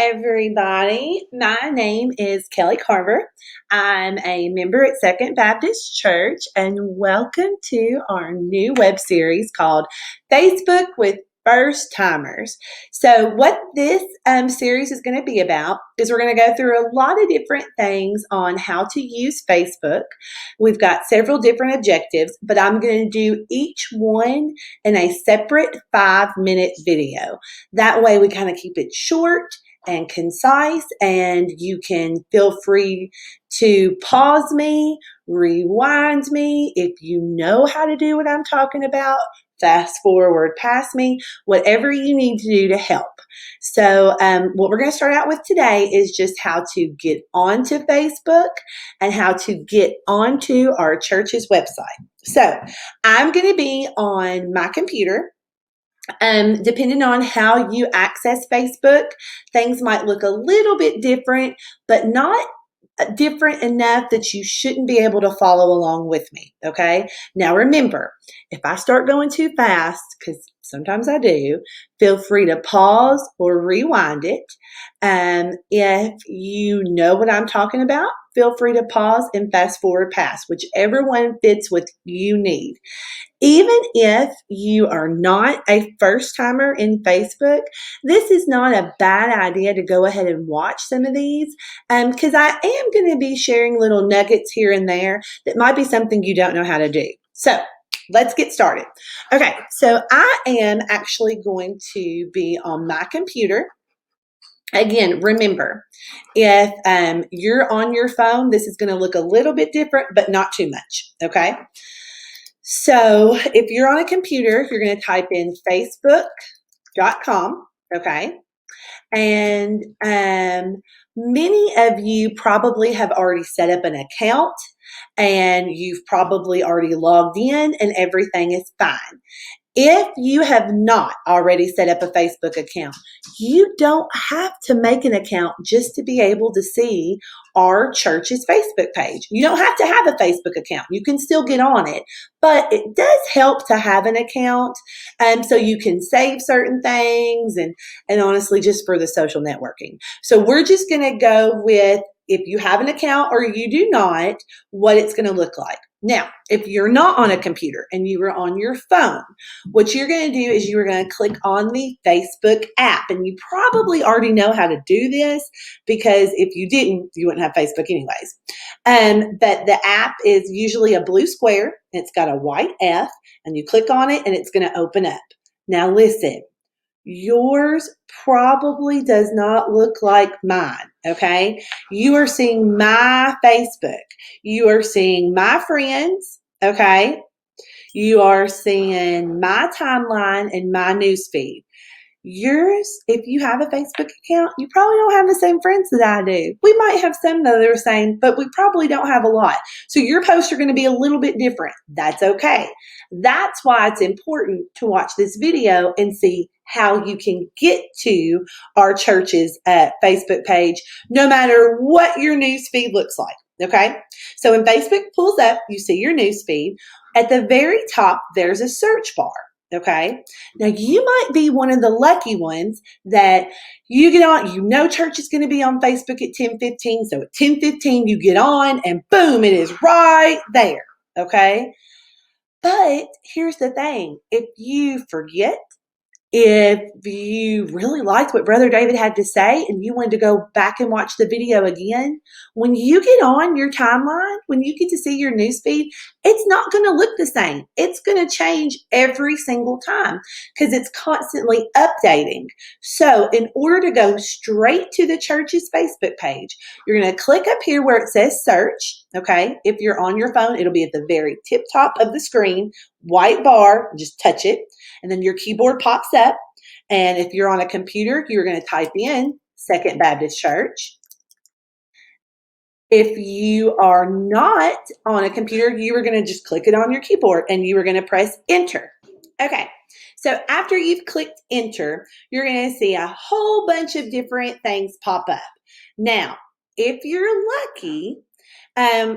everybody. My name is Kelly Carver. I'm a member at Second Baptist Church, and welcome to our new web series called Facebook with First Timers. So, what this series is going to be about is we're going to go through a lot of different things on how to use Facebook. We've got several different objectives, but I'm going to do each one in a separate 5-minute video. That way, we kind of keep it short and concise, and you can feel free to pause me, rewind me. If you know how to do what I'm talking about, fast forward past me, whatever you need to do to help. So what we're going to start out with today is just how to get onto Facebook and how to get onto our church's website. So I'm going to be on my computer. Depending on how you access Facebook, things might look a little bit different, but not different enough that you shouldn't be able to follow along with me. Okay. Now remember, if I start going too fast, because sometimes I do, feel free to pause or rewind it. If you know what I'm talking about, feel free to pause and fast forward past, whichever one fits what you need. Even if you are not a first timer in Facebook, this is not a bad idea to go ahead and watch some of these because I am going to be sharing little nuggets here and there that might be something you don't know how to do. So let's get started. Okay, so I am actually going to be on my computer. Again, remember, if you're on your phone, this is going to look a little bit different, but not too much, okay? So if you're on a computer, you're going to type in facebook.com, okay? And many of you probably have already set up an account and you've probably already logged in and everything is fine. If you have not already set up a Facebook account, you don't have to make an account just to be able to see our church's Facebook page. You don't have to have a Facebook account. You can still get on it, but it does help to have an account so you can save certain things and honestly just for the social networking. So we're just going to go with if you have an account or you do not, what it's going to look like. Now, if you're not on a computer and you are on your phone, what you're going to do is you're going to click on the Facebook app. And you probably already know how to do this because if you didn't, you wouldn't have Facebook anyways. But the app is usually a blue square. It's got a white F and you click on it and it's going to open up. Now listen. Yours probably does not look like mine, okay? You are seeing my Facebook. You are seeing my friends, okay? You are seeing my timeline and my newsfeed. Yours, if you have a Facebook account, you probably don't have the same friends that I do. We might have some that are the same, but we probably don't have a lot. So your posts are going to be a little bit different. That's okay. That's why it's important to watch this video and see how you can get to our church's Facebook page, no matter what your newsfeed looks like. Okay. So when Facebook pulls up, you see your newsfeed. At the very top, there's a search bar. Okay. Now you might be one of the lucky ones that you get on, you know, church is going to be on Facebook at 10:15. So at 10:15, you get on and boom, it is right there. Okay. But here's the thing. If you forget, if you really liked what Brother David had to say and you wanted to go back and watch the video again, when you get on your timeline, when you get to see your newsfeed, it's not going to look the same. It's going to change every single time because it's constantly updating. So in order to go straight to the church's Facebook page, you're going to click up here where it says search. Okay. If you're on your phone, it'll be at the very tip top of the screen, white bar, just touch it. And then your keyboard pops up. And if you're on a computer, you're going to type in Second Baptist Church. If you are not on a computer, you are going to just click it on your keyboard and you are going to press enter. Okay. So after you've clicked enter, you're going to see a whole bunch of different things pop up. Now, if you're lucky,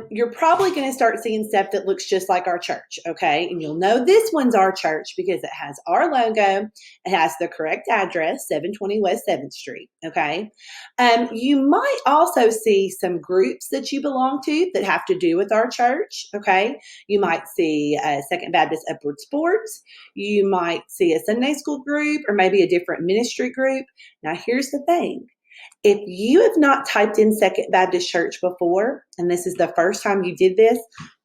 you're probably going to start seeing stuff that looks just like our church, okay? And you'll know this one's our church because it has our logo. It has the correct address, 720 West 7th Street, okay? You might also see some groups that you belong to that have to do with our church, okay? You might see Second Baptist Upward Sports. You might see a Sunday school group or maybe a different ministry group. Now, here's the thing. If you have not typed in Second Baptist Church before, and this is the first time you did this,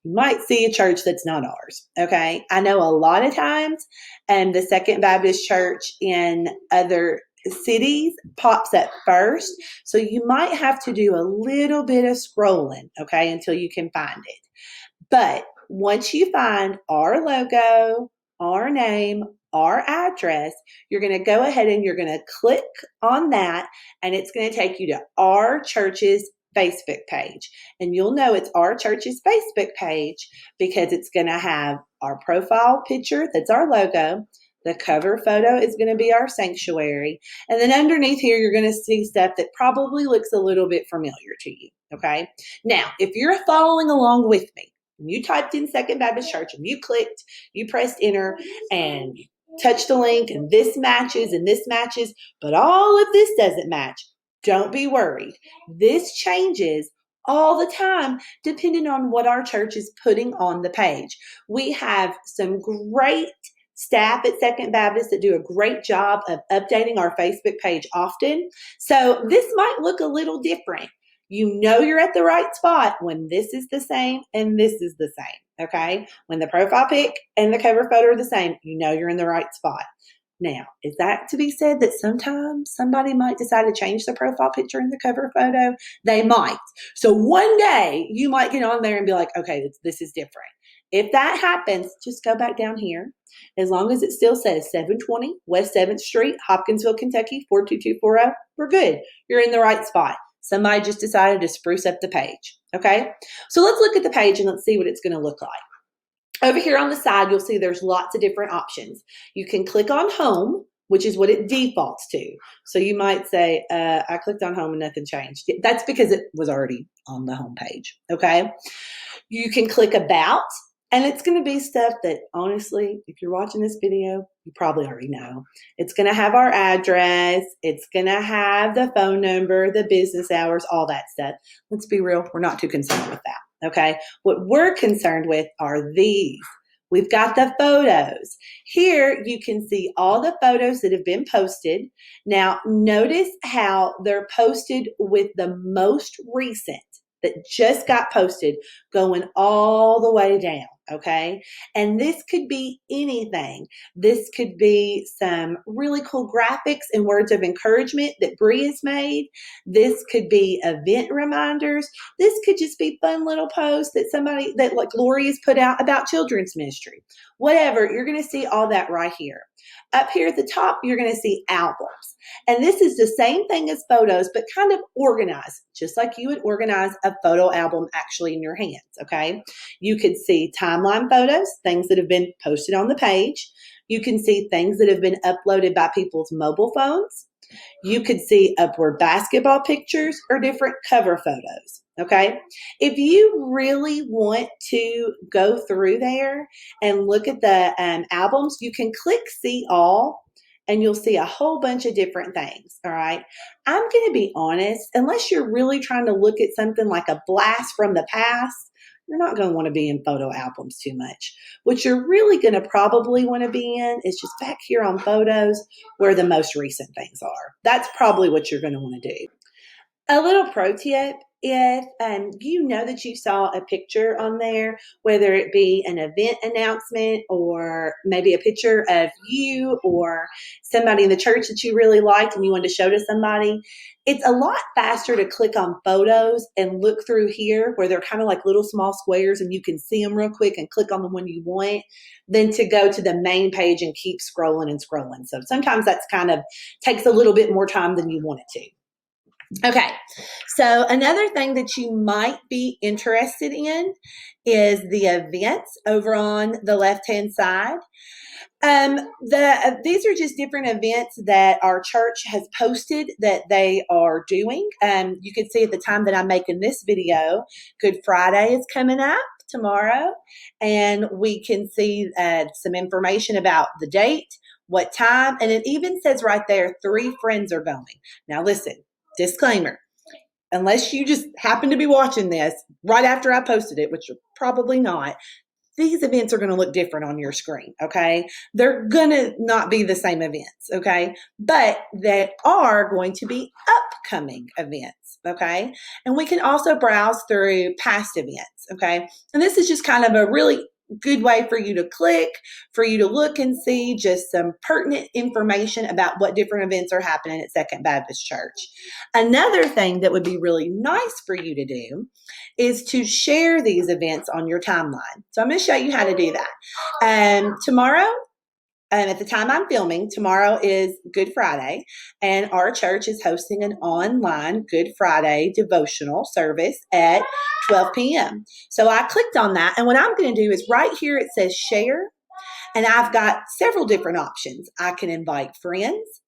you might see a church that's not ours. Okay. I know a lot of times, the Second Baptist Church in other cities pops up first. So you might have to do a little bit of scrolling, okay, until you can find it. But once you find our logo, our name, our address, you're going to go ahead and you're going to click on that, and it's going to take you to our church's Facebook page. And you'll know it's our church's Facebook page because it's going to have our profile picture, that's our logo. The cover photo is going to be our sanctuary. And then underneath here, you're going to see stuff that probably looks a little bit familiar to you. Okay. Now, if you're following along with me, and you typed in Second Baptist Church and you clicked, you pressed enter, and you touched the link, and this matches, but all of this doesn't match, don't be worried. This changes all the time depending on what our church is putting on the page. We have some great staff at Second Baptist that do a great job of updating our Facebook page often. So this might look a little different. You know you're at the right spot when this is the same and this is the same, okay? When the profile pic and the cover photo are the same, you know you're in the right spot. Now, is that to be said that sometimes somebody might decide to change the profile picture and the cover photo? They might. So one day you might get on there and be like, okay, this is different. If that happens, just go back down here. As long as it still says 720 West 7th Street, Hopkinsville, Kentucky, 42240, we're good. You're in the right spot. Somebody just decided to spruce up the page, okay? So let's look at the page and let's see what it's going to look like. Over here on the side, you'll see there's lots of different options. You can click on home, which is what it defaults to. So you might say, I clicked on home and nothing changed. That's because it was already on the home page, okay? You can click about, and it's going to be stuff that, honestly, if you're watching this video, you probably already know. It's going to have our address. It's going to have the phone number, the business hours, all that stuff. Let's be real. We're not too concerned with that, okay? What we're concerned with are these. We've got the photos. Here you can see all the photos that have been posted. Now, notice how they're posted with the most recent that just got posted going all the way down, okay? And this could be anything. This could be some really cool graphics and words of encouragement that Bree has made. This could be event reminders. This could just be fun little posts that like Lori has put out about children's ministry. Whatever, you're going to see all that right here. Up here at the top, you're going to see albums. And this is the same thing as photos, but kind of organized, just like you would organize a photo album actually in your hands, okay? You could see timeline photos, things that have been posted on the page. You can see things that have been uploaded by people's mobile phones. You could see upward basketball pictures or different cover photos, okay? If you really want to go through there and look at the albums, you can click see all, and you'll see a whole bunch of different things, all right? I'm going to be honest, unless you're really trying to look at something like a blast from the past, you're not going to want to be in photo albums too much. What you're really going to probably want to be in is just back here on photos where the most recent things are. That's probably what you're going to want to do. A little pro tip, if you know that you saw a picture on there, whether it be an event announcement or maybe a picture of you or somebody in the church that you really liked and you wanted to show to somebody, it's a lot faster to click on photos and look through here where they're kind of like little small squares and you can see them real quick and click on the one you want than to go to the main page and keep scrolling and scrolling. So sometimes that's kind of takes a little bit more time than you want it to. Okay, so another thing that you might be interested in is the events over on the left-hand side. These are just different events that our church has posted that they are doing. You can see at the time that I'm making this video, Good Friday is coming up tomorrow, and we can see some information about the date, what time, and it even says right there 3 friends are going. Now listen, disclaimer. Unless you just happen to be watching this right after I posted it, which you're probably not, these events are going to look different on your screen, okay? They're going to not be the same events, okay? But they are going to be upcoming events, okay? And we can also browse through past events, okay? And this is just kind of a really good way for you to click, for you to look and see just some pertinent information about what different events are happening at Second Baptist Church. Another thing that would be really nice for you to do is to share these events on your timeline. So I'm going to show you how to do that. Tomorrow, at the time I'm filming, tomorrow is Good Friday, and our church is hosting an online Good Friday devotional service at 12 p.m. So I clicked on that, and what I'm going to do is right here it says share, and I've got several different options. I can invite friends,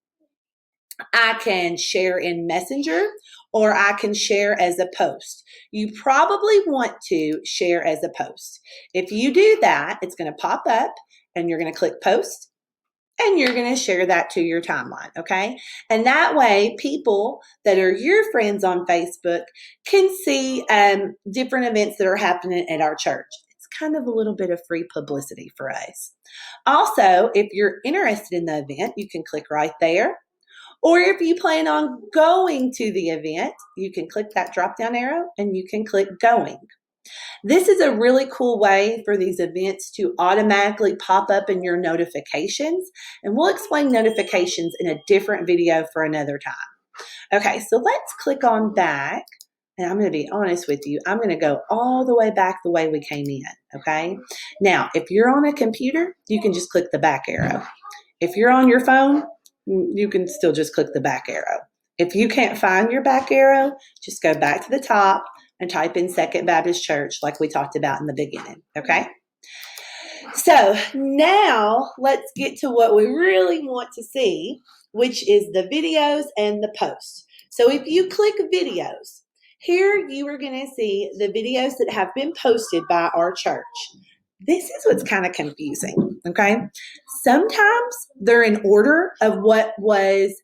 I can share in Messenger, or I can share as a post. You probably want to share as a post. If you do that, it's going to pop up and you're going to click post and you're going to share that to your timeline, okay? And that way, people that are your friends on Facebook can see different events that are happening at our church. It's kind of a little bit of free publicity for us. Also, if you're interested in the event, you can click right there. Or if you plan on going to the event, you can click that drop down arrow and you can click going. This is a really cool way for these events to automatically pop up in your notifications. And we'll explain notifications in a different video for another time. Okay, so let's click on back. And I'm going to be honest with you, I'm going to go all the way back the way we came in, okay? Now, if you're on a computer, you can just click the back arrow. If you're on your phone, you can still just click the back arrow. If you can't find your back arrow, just go back to the top and type in Second Baptist Church like we talked about in the beginning, okay? So now let's get to what we really want to see, which is the videos and the posts. So if you click videos, here you are going to see the videos that have been posted by our church. This is what's kind of confusing, okay? Sometimes they're in order of what was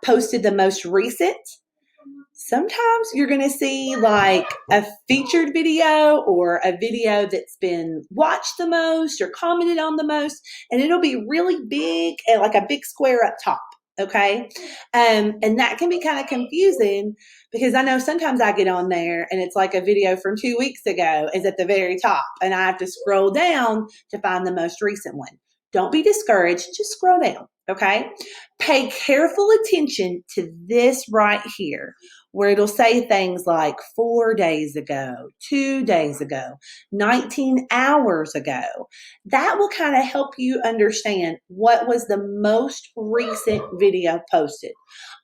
posted the most recent. Sometimes you're going to see like a featured video or a video that's been watched the most or commented on the most, and it'll be really big and like a big square up top. Okay. And that can be kind of confusing because I know sometimes I get on there and it's like a video from 2 weeks ago is at the very top and I have to scroll down to find the most recent one. Don't be discouraged. Just scroll down. Okay. Pay careful attention to this right here where it'll say things like 4 days ago, 2 days ago, 19 hours ago. That will kind of help you understand what was the most recent video posted.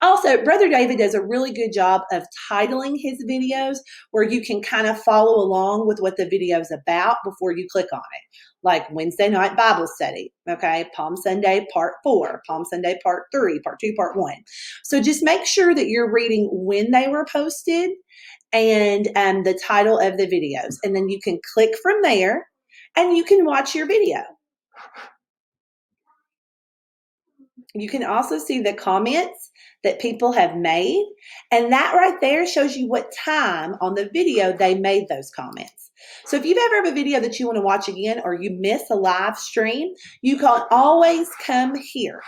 Also, Brother David does a really good job of titling his videos where you can kind of follow along with what the video is about before you click on it. Like Wednesday night Bible study, okay? Palm Sunday part 4, Palm Sunday part 3, part 2, part 1. So just make sure that you're reading when they were posted and the title of the videos. And then you can click from there and you can watch your video. You can also see the comments that people have made. And that right there shows you what time on the video they made those comments. So if you've ever have a video that you want to watch again or you miss a live stream, you can always come here.